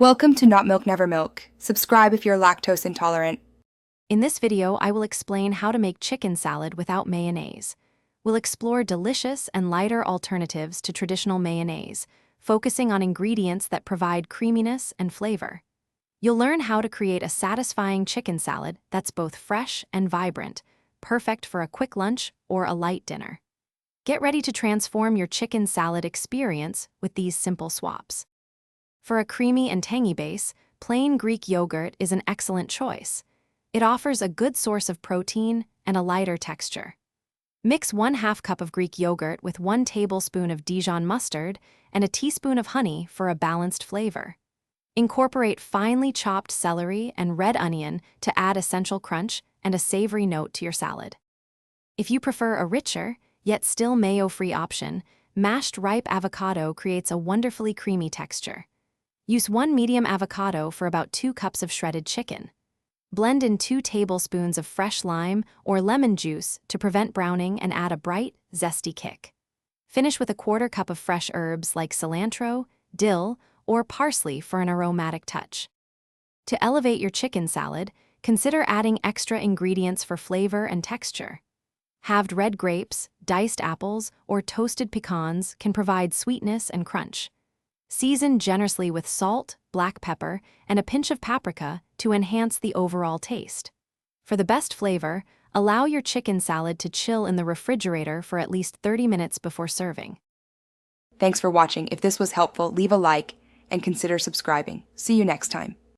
Welcome to Not Milk Never Milk. Subscribe if you're lactose intolerant. In this video, I will explain how to make chicken salad without mayonnaise. We'll explore delicious and lighter alternatives to traditional mayonnaise, focusing on ingredients that provide creaminess and flavor. You'll learn how to create a satisfying chicken salad that's both fresh and vibrant, perfect for a quick lunch or a light dinner. Get ready to transform your chicken salad experience with these simple swaps. For a creamy and tangy base, plain Greek yogurt is an excellent choice. It offers a good source of protein and a lighter texture. Mix 1/2 cup of Greek yogurt with 1 tablespoon of Dijon mustard and a teaspoon of honey for a balanced flavor. Incorporate finely chopped celery and red onion to add essential crunch and a savory note to your salad. If you prefer a richer, yet still mayo-free option, mashed ripe avocado creates a wonderfully creamy texture. Use 1 medium avocado for about 2 cups of shredded chicken. Blend in 2 tablespoons of fresh lime or lemon juice to prevent browning and add a bright, zesty kick. Finish with a 1/4 cup of fresh herbs like cilantro, dill, or parsley for an aromatic touch. To elevate your chicken salad, consider adding extra ingredients for flavor and texture. Halved red grapes, diced apples, or toasted pecans can provide sweetness and crunch. Season generously with salt, black pepper, and a pinch of paprika to enhance the overall taste. For the best flavor, allow your chicken salad to chill in the refrigerator for at least 30 minutes before serving. Thanks for watching. If this was helpful, leave a like and consider subscribing. See you next time.